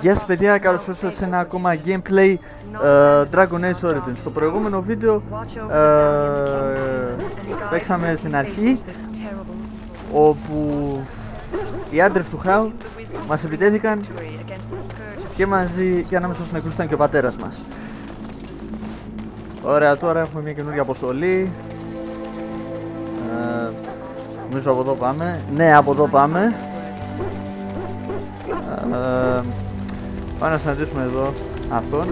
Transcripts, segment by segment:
Γεια σας παιδιά, καλώς ήρθατε σε ένα ακόμα gameplay Dragon Age Origins. Στο προηγούμενο βίντεο παίξαμε στην αρχή, όπου οι άντρες του Χάου μας επιτέθηκαν και μαζί και ανάμεσα στους νεκρούς ήταν και ο πατέρας μας. Ωραία, τώρα έχουμε μια καινούργια αποστολή. Νομίζω από εδώ πάμε. Ναι, από εδώ πάμε. Πάμε να συναντήσουμε εδώ αυτόν.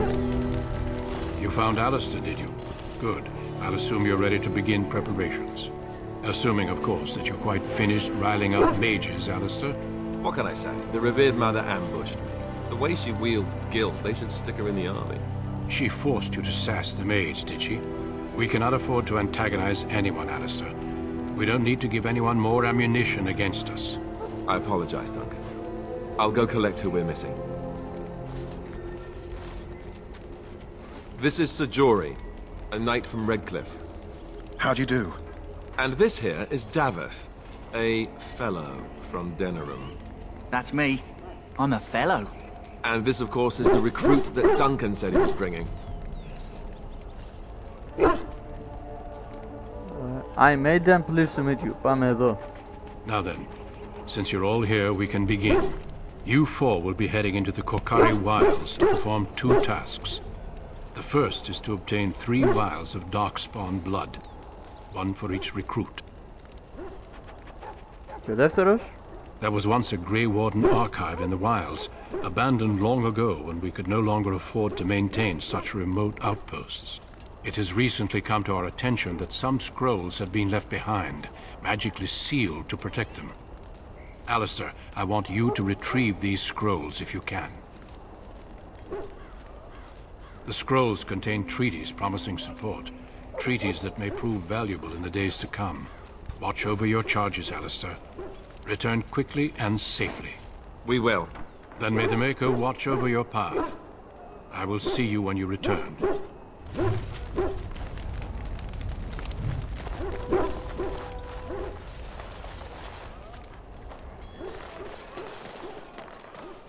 You found Alistair, did you? Good. I'll assume you're ready to begin preparations. Assuming, of course, that you're quite finished riling up mages, Alistair. What can I say? The revered mother ambushed me. The way she wields guilt, they should stick her in the army. She forced you to sass the mage, did she? We cannot afford to antagonize anyone, Alistair. We don't need to give anyone more ammunition against us. I apologize, Duncan. I'll go collect who we're missing. This is Sir Jory, a knight from Redcliffe. How'd you do? And this here is Daveth, a fellow from Denerim. That's me. I'm a fellow. And this, of course, is the recruit that Duncan said he was bringing. I'm Aidan, pleased to meet you. Πάμε εδώ. Now then, since you're all here, we can begin. You four will be heading into the Korcari Wilds to perform two tasks. The first is to obtain 3 vials of Darkspawn blood, one for each recruit. Και ο δεύτερος? There was once a Grey Warden archive in the wilds, abandoned long ago when we could no longer afford to maintain such remote outposts. It has recently come to our attention that some scrolls have been left behind, magically sealed to protect them. Alistair, I want you to retrieve these scrolls if you can. The scrolls contain treaties promising support, treaties that may prove valuable in the days to come. Watch over your charges, Alistair. Return quickly and safely. We will. Then may the Maker watch over your path. I will see you when you return.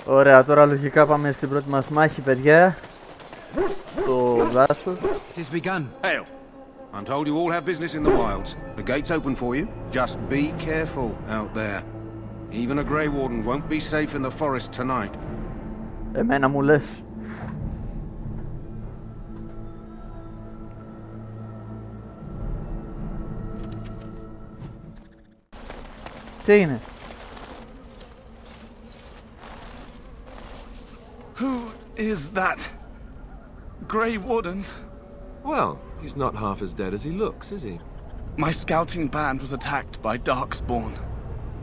Ωραία, τώρα λογικά πάμε στην πρώτη μας μάχη, παιδιά. Στο δάσος. It has begun. Hail! I'm told you all have business in the wilds. The gate's open for you. Just be careful out there. Even a Grey Warden won't be safe in the forest tonight. Εμένα μου λες. Τι έγινε? Who is that? Grey Wardens? Well, he's not half as dead as he looks, is he? My scouting band was attacked by Darkspawn.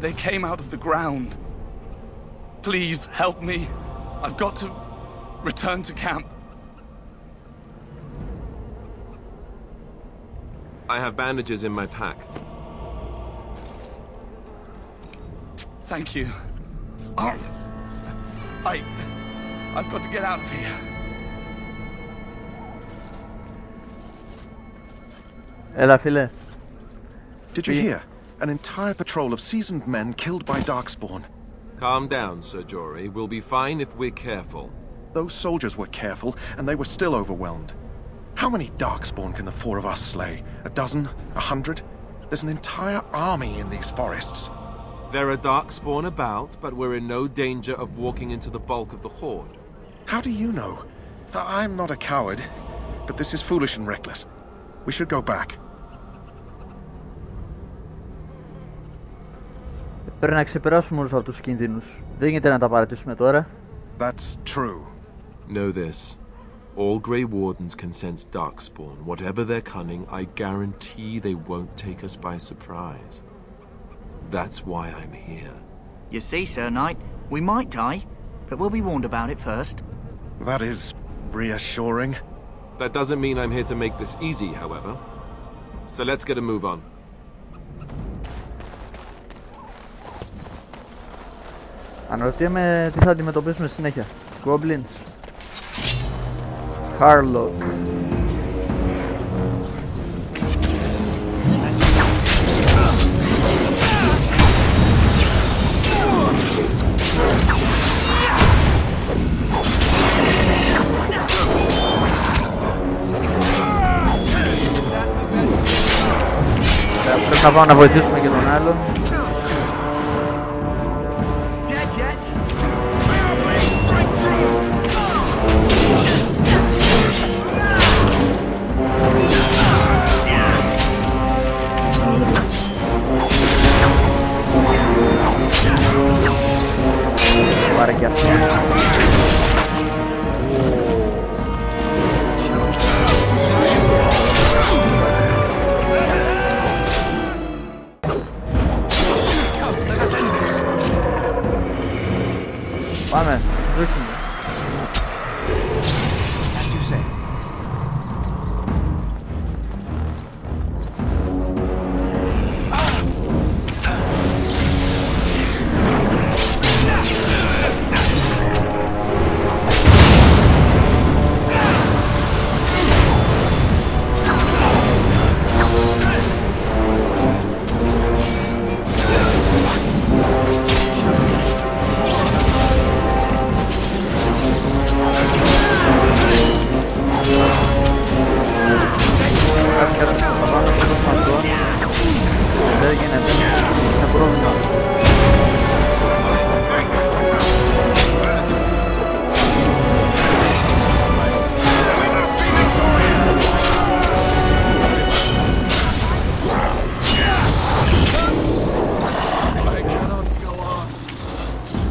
They came out of the ground. Please help me. I've got to return to camp. I have bandages in my pack. Thank you. I've got to get out of here. Έλα, φίλε. Did you hear? An entire patrol of seasoned men killed by Darkspawn. Calm down, Sir Jory. We'll be fine if we're careful. Those soldiers were careful, and they were still overwhelmed. How many Darkspawn can the 4 of us slay? A dozen? 100? There's an entire army in these forests. There are Darkspawn about, but we're in no danger of walking into the bulk of the horde. How do you know? I'm not a coward, but this is foolish and reckless. We should go back. Πρέπει να ξεπεράσουμε όλους αυτούς τους κινδύνους. Δεν γίνεται να τα παρατήσουμε τώρα. That's true. Know this. All Grey Wardens can sense Darkspawn. Whatever their cunning, I guarantee they won't take us by surprise. That's why I'm here. You see, Sir Knight, we might die, but we'll be warned about it first. That is reassuring. That doesn't mean I'm here to make this easy, however. So let's get a move on. Αναρωτιέμαι τι θα αντιμετωπίσουμε συνέχεια. Goblins. Harlock. Θα πάμε να βοηθήσουμε και τον άλλον. Πάρε και αυτό. Πάμε, βρίσκουμε.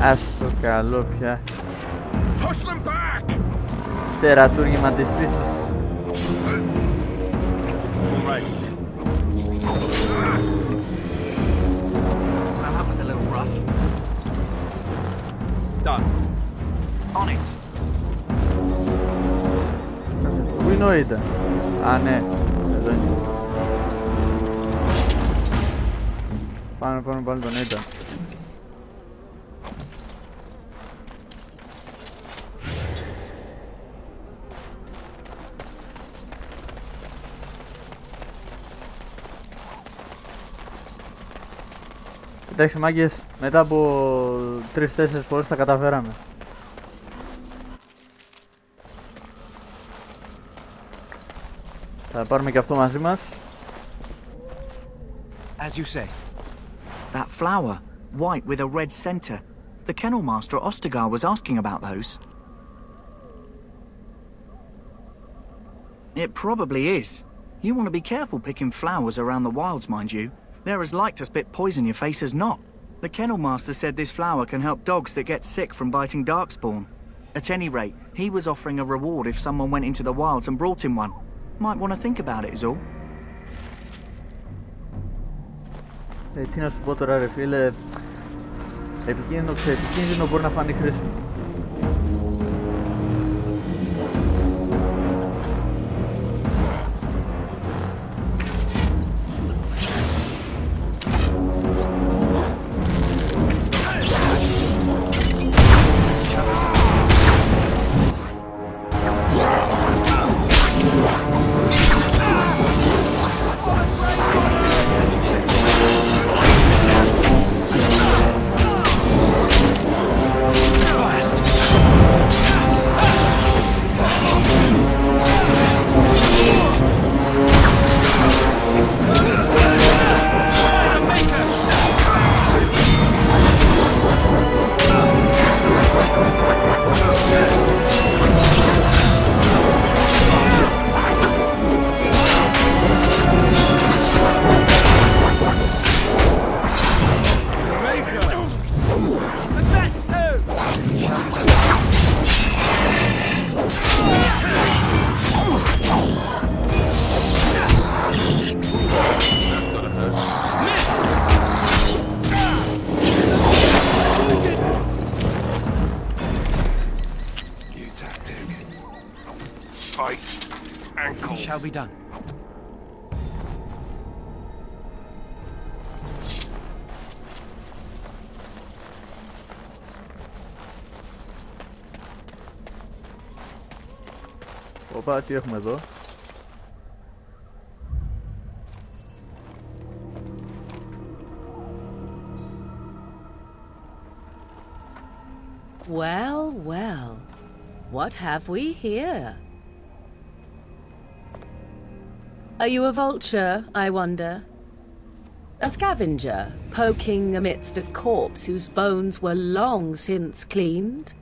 Ας το καλό πια. Τερατούργημα της φύσης. On it. Πού είναι ο Ida? Α, ναι. Εδώ είναι. Πάμε πάλι τον Ida. Εντάξει μάγκες, μετά από 3-4 φορές τα καταφέραμε. Θα πάρουμε και αυτό μαζί μας. As you say. That flower, white with a red center. The kennel master at Ostagar was asking about those. It probably is. You want to be careful picking flowers around the wilds, mind you. They're as like to spit poison in your face as not. The kennel master said this flower can help dogs that get sick from biting darkspawn. At any rate, he was offering a reward if someone went into the wilds and brought him one. Might want to think about it is all. Τι να σου πω τώρα ρε φίλε, επικίνδυνο μπορεί να φανεί χρήσιμο. Shall be done. Οπα, τι έχουμε εδώ? Well, well. What have we here? Are you a vulture, I wonder? A scavenger, poking amidst a corpse whose bones were long since cleaned?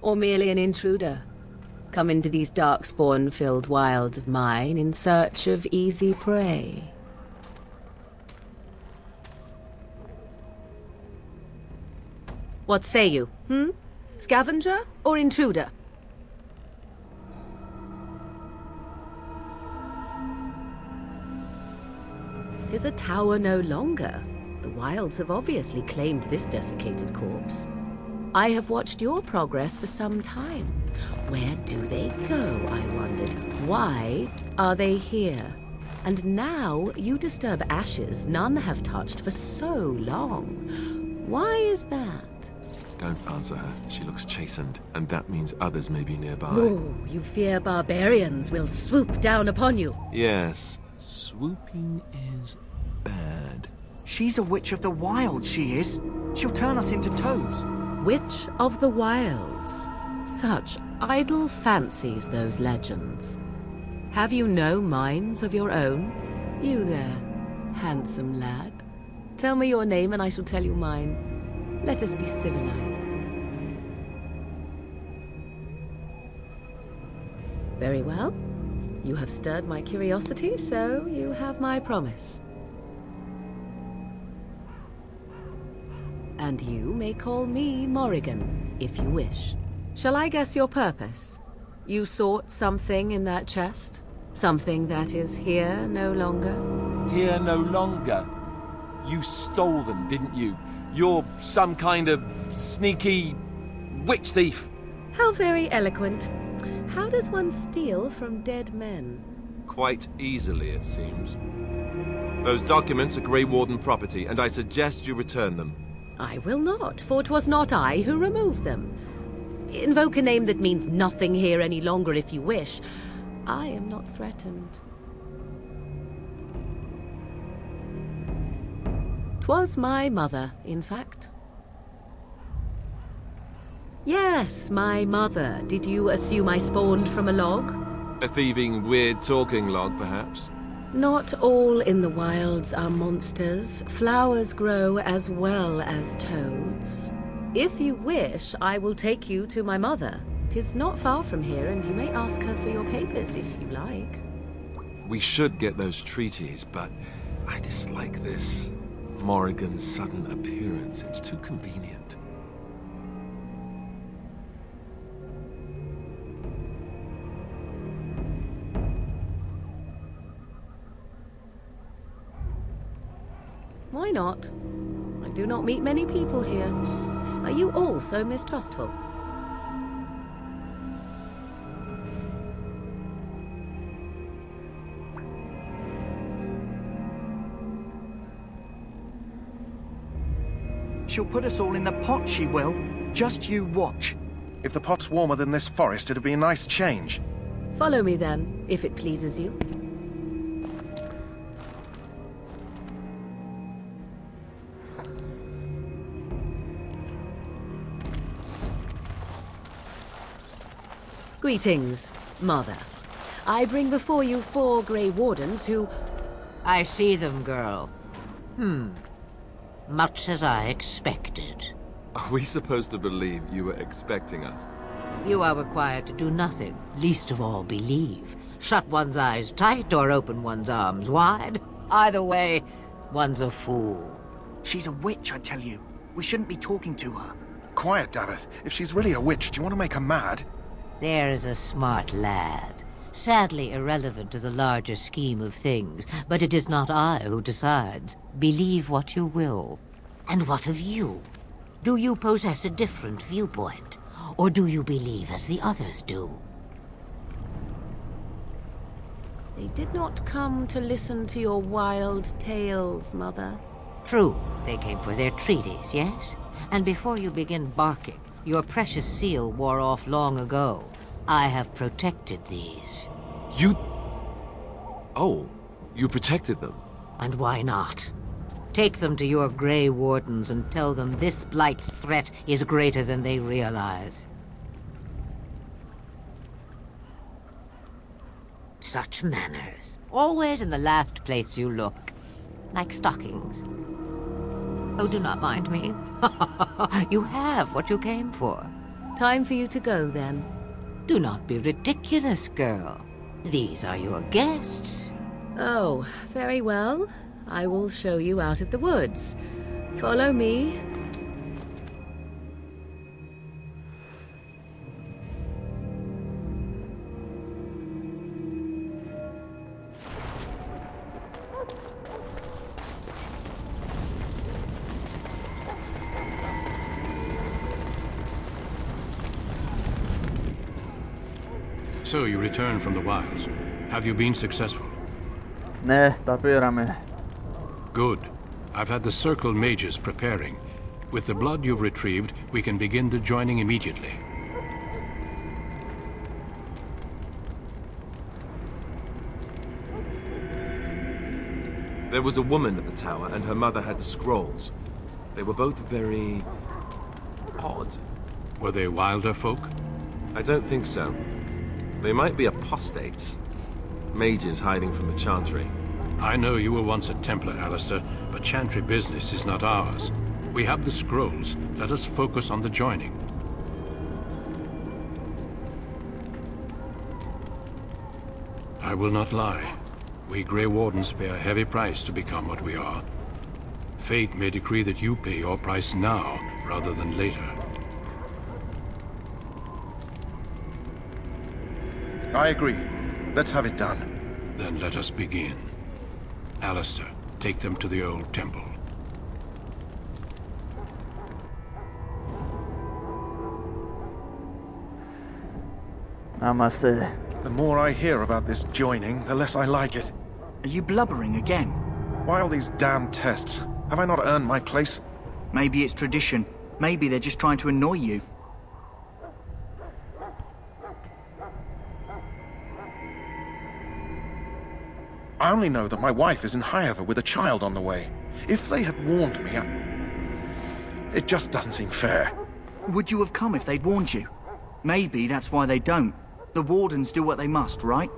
Or merely an intruder, come into these darkspawn-filled wilds of mine in search of easy prey? What say you, Scavenger or intruder? Tis a tower no longer. The wilds have obviously claimed this desiccated corpse. I have watched your progress for some time. Where do they go, I wondered? Why are they here? And now you disturb ashes none have touched for so long. Why is that? Don't answer her. She looks chastened, and that means others may be nearby. Oh, you fear barbarians will swoop down upon you. Yes, swooping is bad. She's a witch of the wild, she is. She'll turn us into toads. Witch of the Wilds. Such idle fancies, those legends. Have you no minds of your own? You there, handsome lad. Tell me your name and I shall tell you mine. Let us be civilized. Very well. You have stirred my curiosity, so you have my promise. And you may call me Morrigan, if you wish. Shall I guess your purpose? You sought something in that chest? Something that is here no longer? Here no longer? You stole them, didn't you? You're some kind of sneaky witch thief. How very eloquent. How does one steal from dead men? Quite easily, it seems. Those documents are Grey Warden property, and I suggest you return them. I will not, for 'twas not I who removed them. Invoke a name that means nothing here any longer if you wish. I am not threatened. 'Twas my mother, in fact. Yes, my mother. Did you assume I spawned from a log? A thieving, weird-talking log, perhaps? Not all in the wilds are monsters. Flowers grow as well as toads. If you wish, I will take you to my mother. 'Tis not far from here, and you may ask her for your papers if you like. We should get those treaties, but I dislike this. Morrigan's sudden appearance. It's too convenient. Why not? I do not meet many people here. Are you all so mistrustful? She'll put us all in the pot, she will. Just you watch. If the pot's warmer than this forest, it'd be a nice change. Follow me then, if it pleases you. Greetings, Mother. I bring before you 4 Grey Wardens who... I see them, girl. Much as I expected. Are we supposed to believe you were expecting us? You are required to do nothing, least of all believe. Shut one's eyes tight or open one's arms wide. Either way, one's a fool. She's a witch, I tell you. We shouldn't be talking to her. Quiet, Daveth. If she's really a witch, do you want to make her mad? There is a smart lad. Sadly irrelevant to the larger scheme of things, but it is not I who decides. Believe what you will. And what of you? Do you possess a different viewpoint? Or do you believe as the others do? They did not come to listen to your wild tales, Mother. True, they came for their treaties, yes? And before you begin barking, your precious seal wore off long ago. I have protected these. You... Oh, you protected them? And why not? Take them to your Grey Wardens and tell them this Blight's threat is greater than they realize. Such manners. Always in the last place you look. like stockings. Oh, do not mind me. You have what you came for. Time for you to go, then. Do not be ridiculous, girl. These are your guests. Oh, very well. I will show you out of the woods. Follow me. So you returned from the wilds. Have you been successful? Ναι, τα πήραμε. Good. I've had the Circle mages preparing. With the blood you've retrieved, we can begin the joining immediately. There was a woman at the tower, and her mother had the scrolls. They were both very odd. Were they wilder folk? I don't think so. They might be apostates. Mages hiding from the Chantry. I know you were once a Templar, Alistair, but Chantry business is not ours. We have the scrolls. Let us focus on the joining. I will not lie. We Grey Wardens pay a heavy price to become what we are. Fate may decree that you pay your price now, rather than later. I agree. Let's have it done. Then let us begin. Alistair, take them to the old temple. Να είμαστε. The more I hear about this joining, the less I like it. Are you blubbering again? Why all these damn tests? Have I not earned my place? Maybe it's tradition. Maybe they're just trying to annoy you. I only know that my wife is in Highever with a child on the way. If they had warned me, it just doesn't seem fair. Would you have come if they'd warned you? Maybe that's why they don't. The Wardens do what they must, right?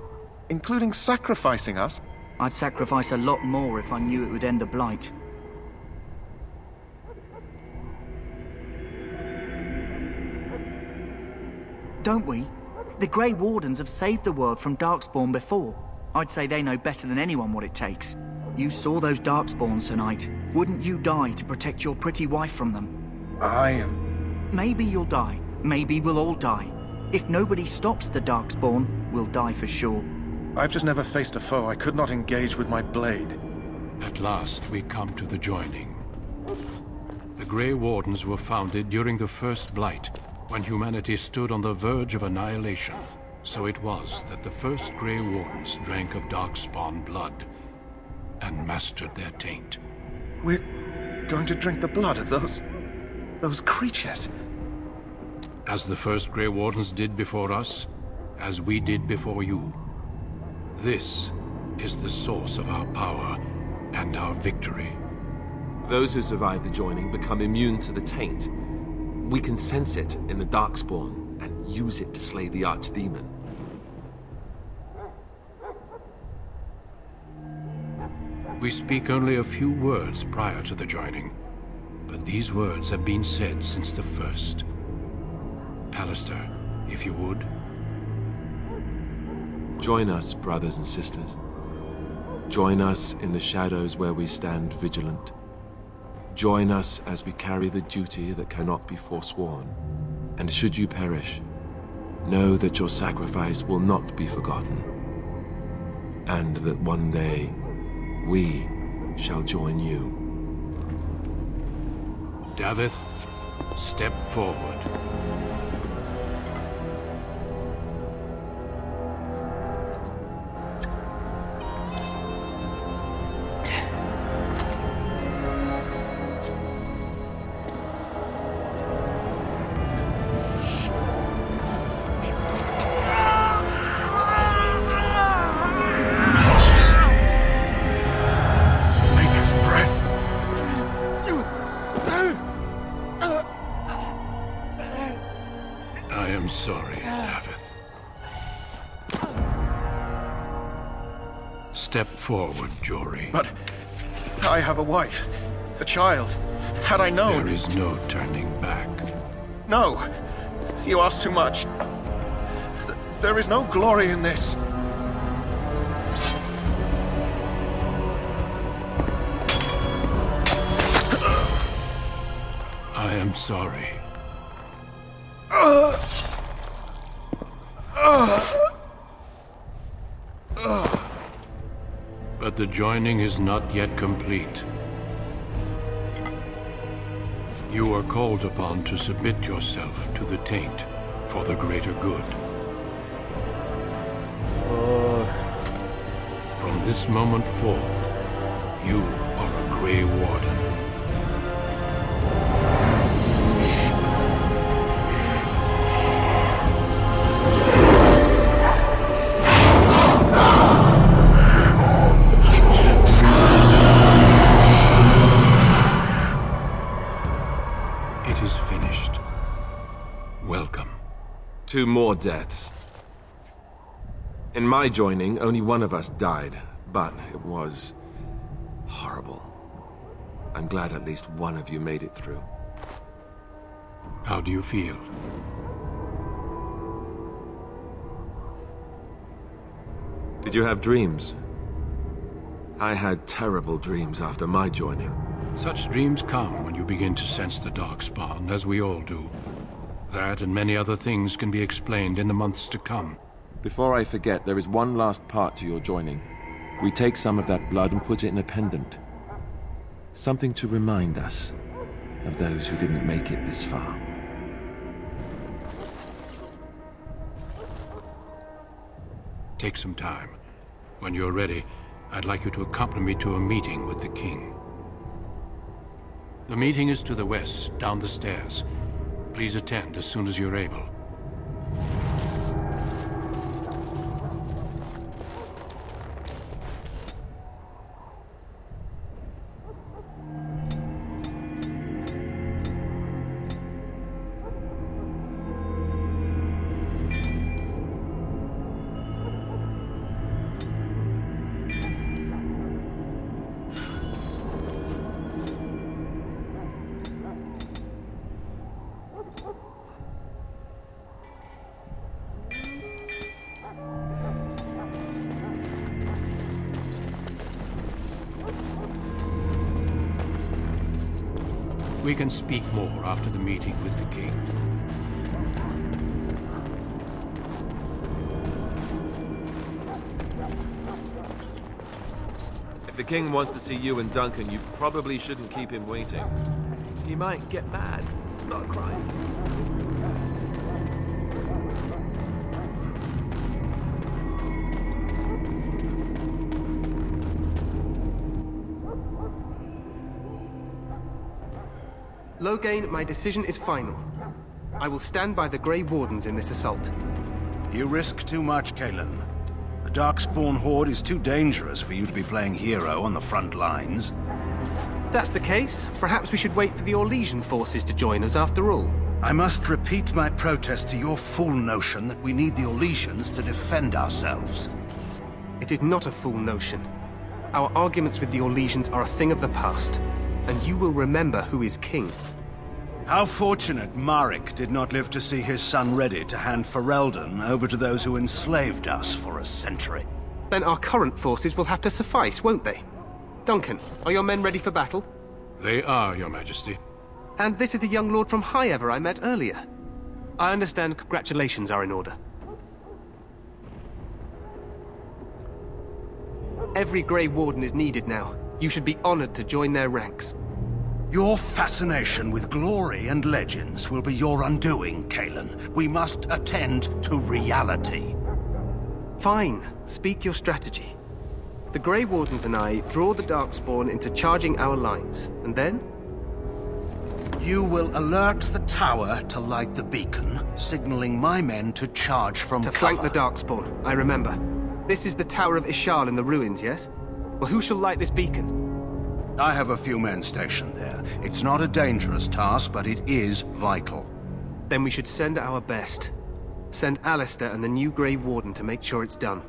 Including sacrificing us? I'd sacrifice a lot more if I knew it would end the Blight. Don't we? The Grey Wardens have saved the world from Darkspawn before. I'd say they know better than anyone what it takes. You saw those Darkspawns tonight. Wouldn't you die to protect your pretty wife from them? Maybe you'll die. Maybe we'll all die. If nobody stops the Darkspawn, we'll die for sure. I've just never faced a foe I could not engage with my blade. At last, we come to the joining. The Grey Wardens were founded during the First Blight, when humanity stood on the verge of annihilation. So it was that the first Grey Wardens drank of Darkspawn blood and mastered their taint. We're going to drink the blood of those creatures. As the first Grey Wardens did before us, as we did before you. This is the source of our power and our victory. Those who survive the joining become immune to the taint. We can sense it in the Darkspawn and use it to slay the Archdemon. We speak only a few words prior to the joining, but these words have been said since the first. Alistair, if you would. Join us, brothers and sisters. Join us in the shadows where we stand vigilant. Join us as we carry the duty that cannot be forsworn. And should you perish, know that your sacrifice will not be forgotten. And that one day, we shall join you. Davith, step forward. I am sorry, Davith. Step forward, Jory. But I have a wife, a child. Had I known... There is no turning back. No! You ask too much. There is no glory in this. I am sorry. But the joining is not yet complete. You are called upon to submit yourself to the Taint for the greater good. From this moment forth, you are a Grey Warden. It is finished. Welcome. 2 more deaths. In my joining, only one of us died, but it was horrible. I'm glad at least one of you made it through. How do you feel? Did you have dreams? I had terrible dreams after my joining. Such dreams come when you begin to sense the Darkspawn, as we all do. That and many other things can be explained in the months to come. Before I forget, there is one last part to your joining. We take some of that blood and put it in a pendant. Something to remind us of those who didn't make it this far. Take some time. When you're ready, I'd like you to accompany me to a meeting with the king. The meeting is to the west, down the stairs. Please attend as soon as you're able. We can speak more after the meeting with the king. If the king wants to see you and Duncan, you probably shouldn't keep him waiting. He might get mad. It's not a crime. Loghain, my decision is final. I will stand by the Grey Wardens in this assault. You risk too much, Cailan. The Darkspawn Horde is too dangerous for you to be playing hero on the front lines. That's the case. Perhaps we should wait for the Orlesian forces to join us after all. I must repeat my protest to your fool notion that we need the Orlesians to defend ourselves. It is not a fool notion. Our arguments with the Orlesians are a thing of the past, and you will remember who is king. How fortunate Maric did not live to see his son ready to hand Ferelden over to those who enslaved us for a century. Then our current forces will have to suffice, won't they? Duncan, are your men ready for battle? They are, Your Majesty. And this is the young lord from Highever I met earlier. I understand congratulations are in order. Every Grey Warden is needed now. You should be honored to join their ranks. Your fascination with glory and legends will be your undoing, Cailan. We must attend to reality. Fine. Speak your strategy. The Grey Wardens and I draw the Darkspawn into charging our lines, and then? You will alert the tower to light the beacon, signaling my men to charge from cover. To flank the Darkspawn, I remember. This is the Tower of Ishal in the ruins, yes? Well, who shall light this beacon? I have a few men stationed there. It's not a dangerous task, but it is vital. Then we should send our best. Send Alistair and the new Grey Warden to make sure it's done.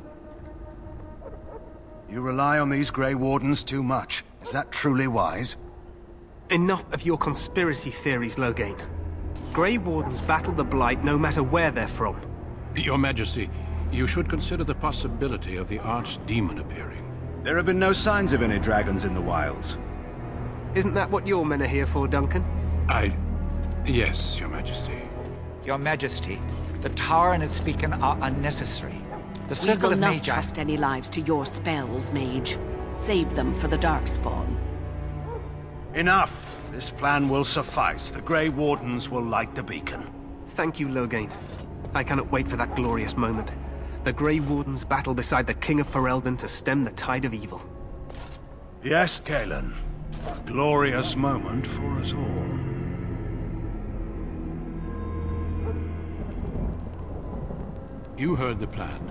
You rely on these Grey Wardens too much. Is that truly wise? Enough of your conspiracy theories, Loghain. Grey Wardens battle the Blight no matter where they're from. Your Majesty, you should consider the possibility of the Archdemon appearing. There have been no signs of any dragons in the wilds. Isn't that what your men are here for, Duncan? Yes, Your Majesty. Your Majesty, the tower and its beacon are unnecessary. The Circle We will of not Magi... trust any lives to your spells, Mage. Save them for the Darkspawn. Enough! This plan will suffice. The Grey Wardens will light the beacon. Thank you, Loghain. I cannot wait for that glorious moment. The Grey Wardens battle beside the King of Ferelden to stem the tide of evil. Yes, Cailan. A glorious moment for us all. You heard the plan.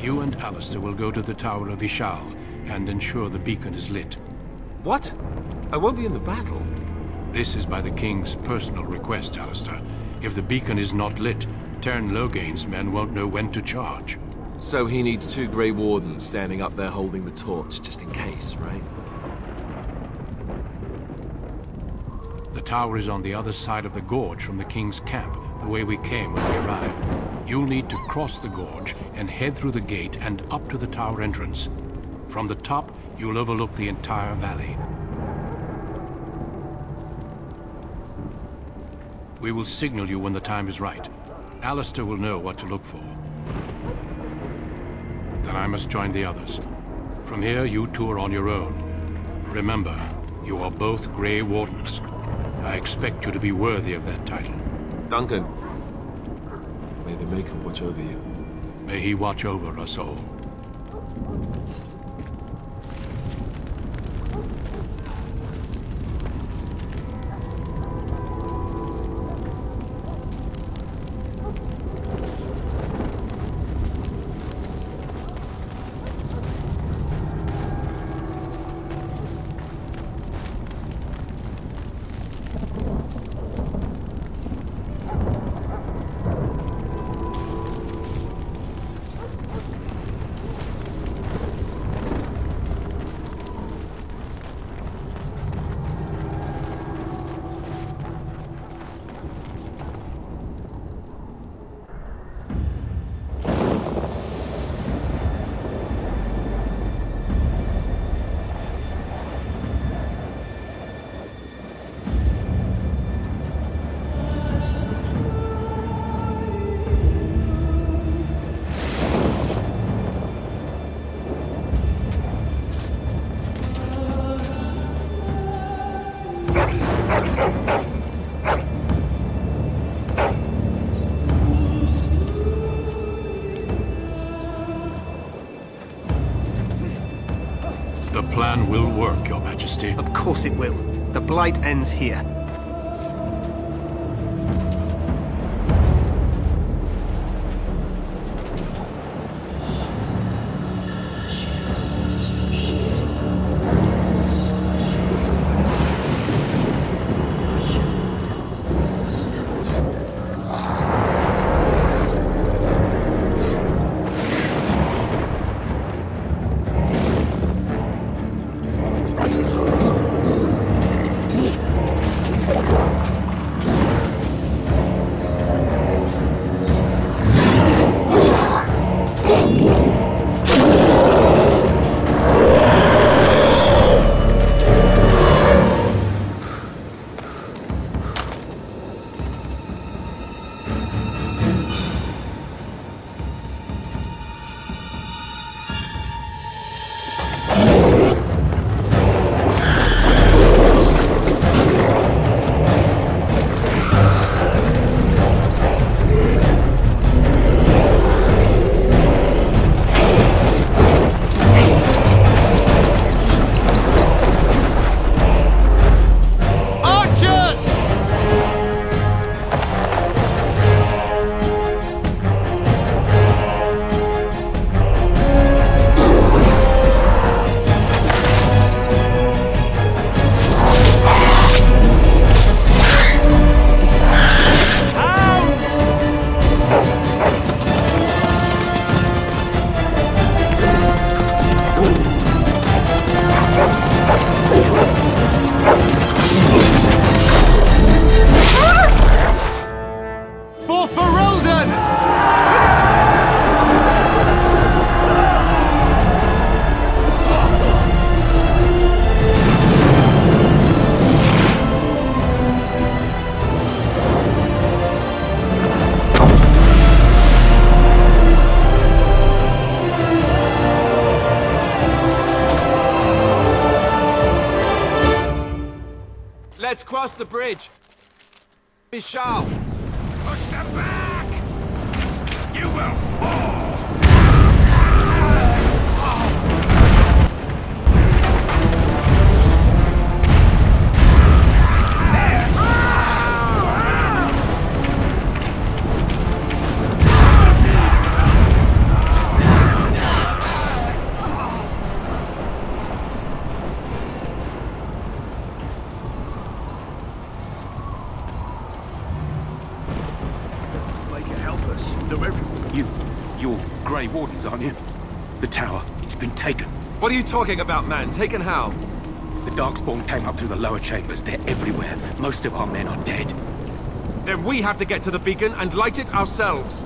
You and Alistair will go to the Tower of Ishal and ensure the beacon is lit. What? I won't be in the battle. This is by the King's personal request, Alistair. If the beacon is not lit, Teyrn Loghain's men won't know when to charge. So he needs 2 Grey Wardens standing up there holding the torch, just in case, right? The tower is on the other side of the gorge from the King's camp, the way we came when we arrived. You'll need to cross the gorge and head through the gate and up to the tower entrance. From the top, you'll overlook the entire valley. We will signal you when the time is right. Alistair will know what to look for. Then I must join the others. From here, you two are on your own. Remember, you are both Grey Wardens. I expect you to be worthy of that title. Duncan, may the Maker watch over you. May he watch over us all. The plan will work, Your Majesty. Of course it will. The Blight ends here. cross the bridge. We shall. Push them back! You will fall! You're Grey Wardens, aren't you? The tower, it's been taken. What are you talking about, man? Taken how? The Darkspawn came up through the lower chambers. They're everywhere. Most of our men are dead. Then we have to get to the beacon and light it ourselves.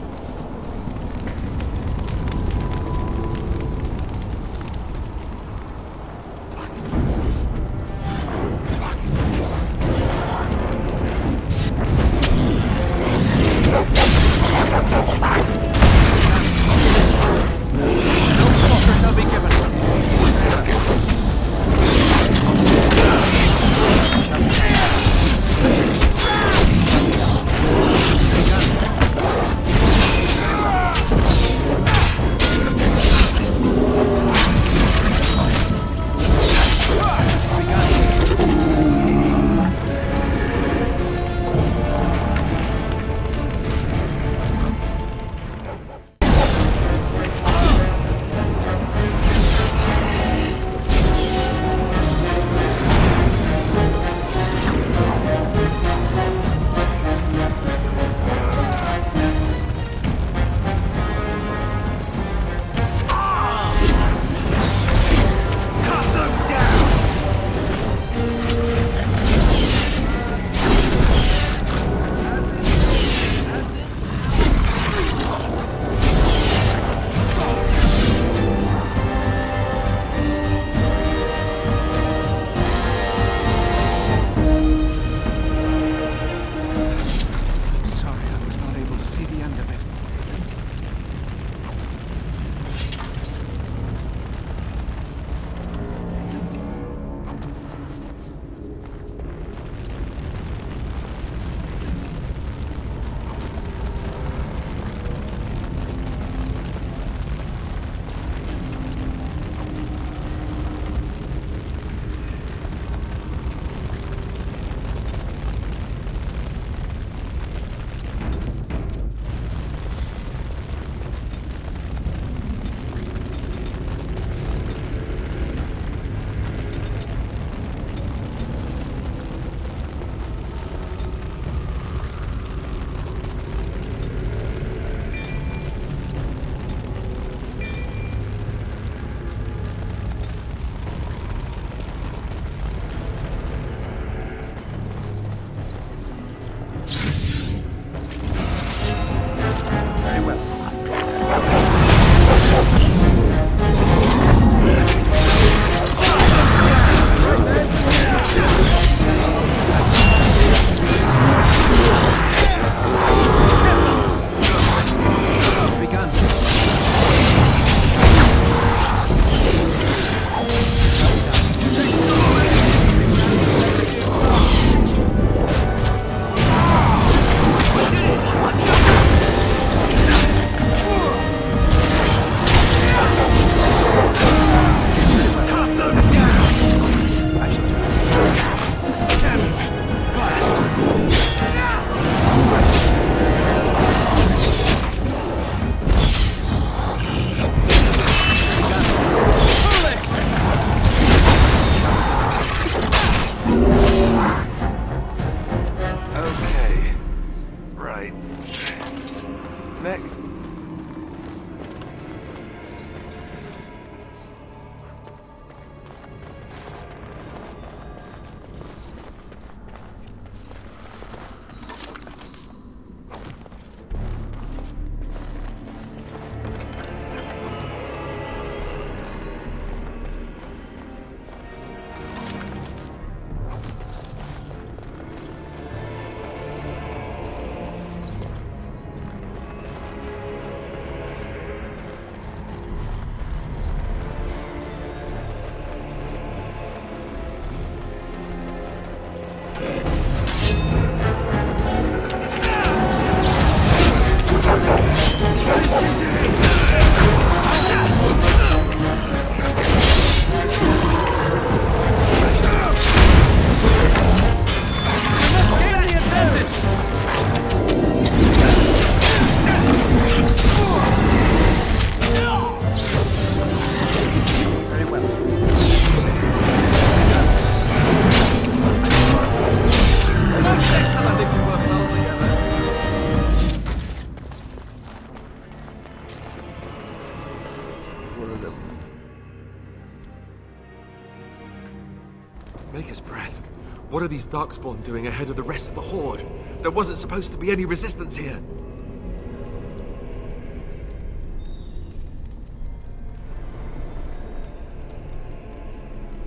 What are these Darkspawn doing ahead of the rest of the Horde? There wasn't supposed to be any resistance here.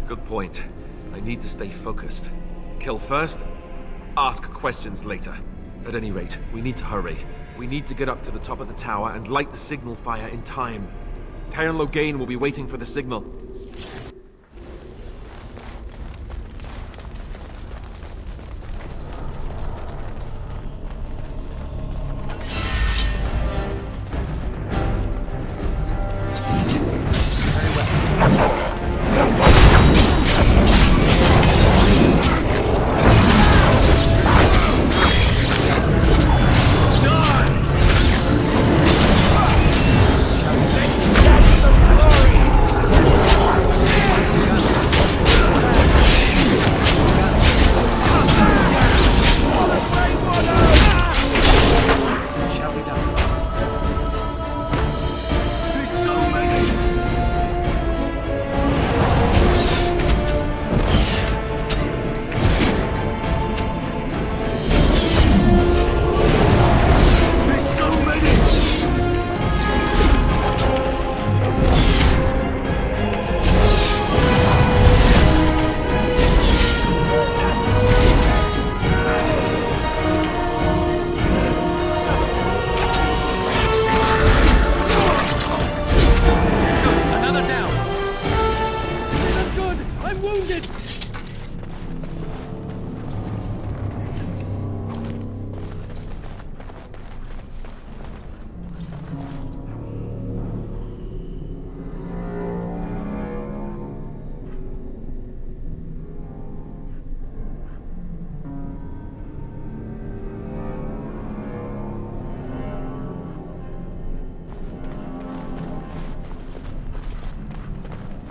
Good point. I need to stay focused. Kill first, ask questions later. At any rate, we need to hurry. We need to get up to the top of the tower and light the signal fire in time. Teyrn Loghain will be waiting for the signal.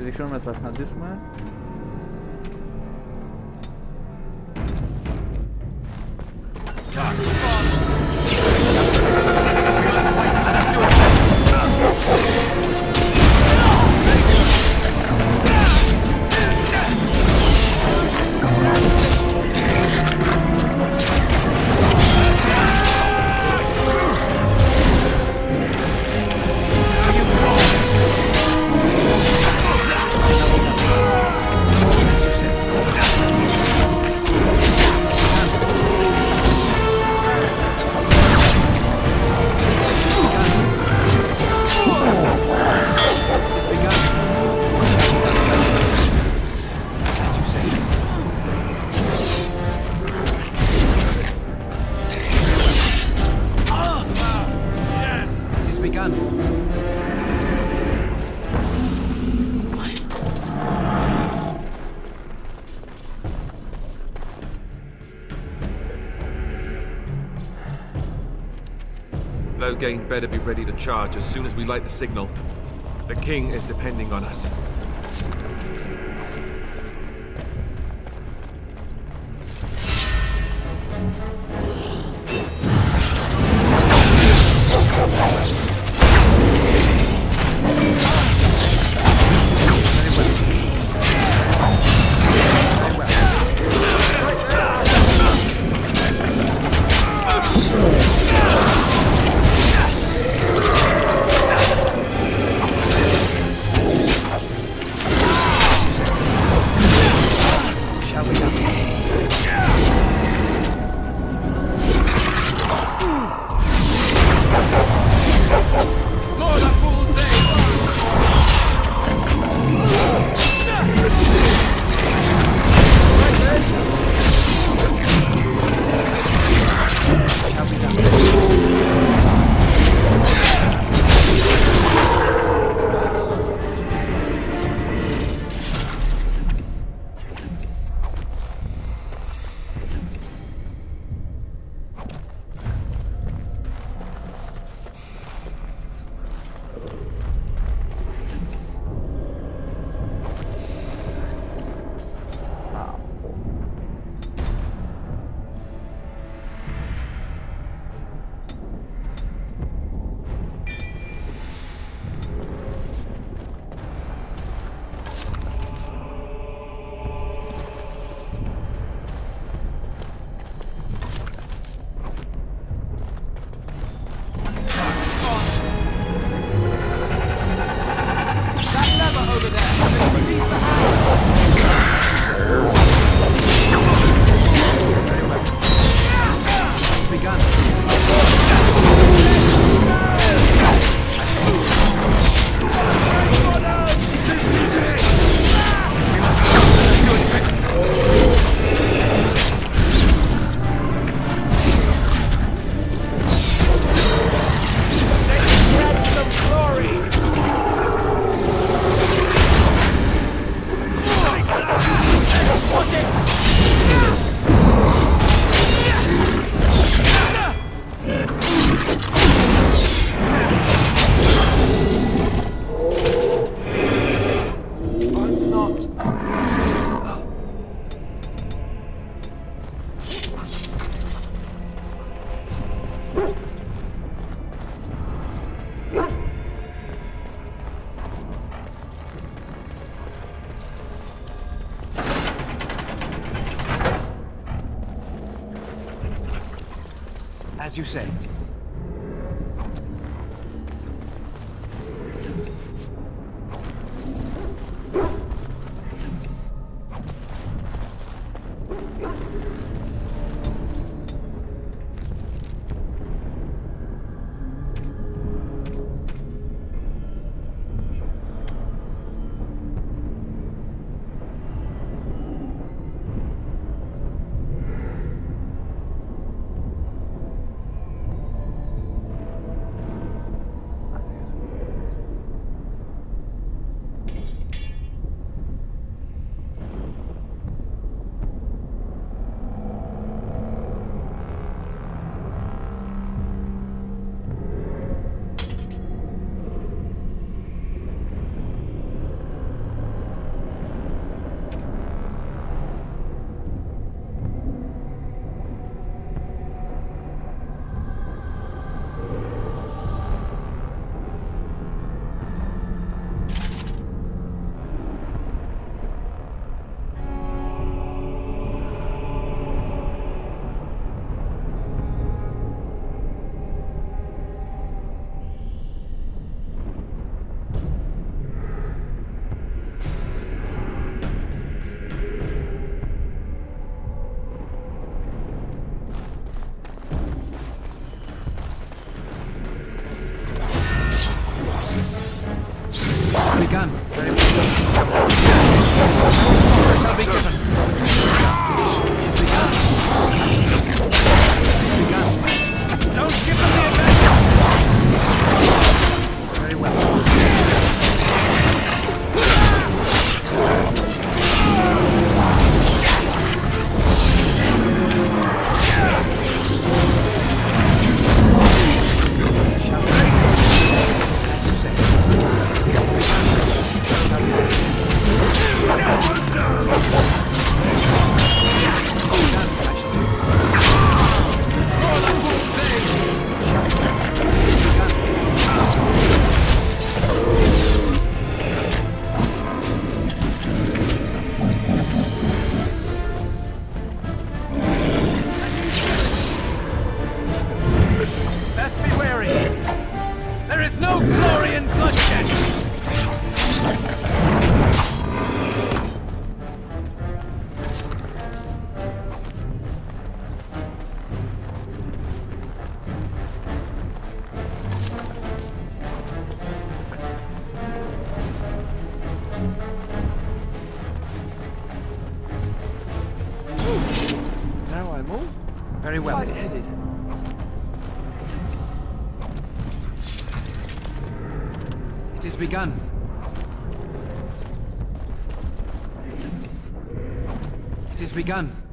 Περιξώνουμε, θα συναντήσουμε. Loghain better be ready to charge as soon as we light the signal. The king is depending on us. As you say. Begun. Shall be given. It's begun. It's begun. Don't give them the advantage. Very well. Very well. Light-headed. It is begun. It is begun.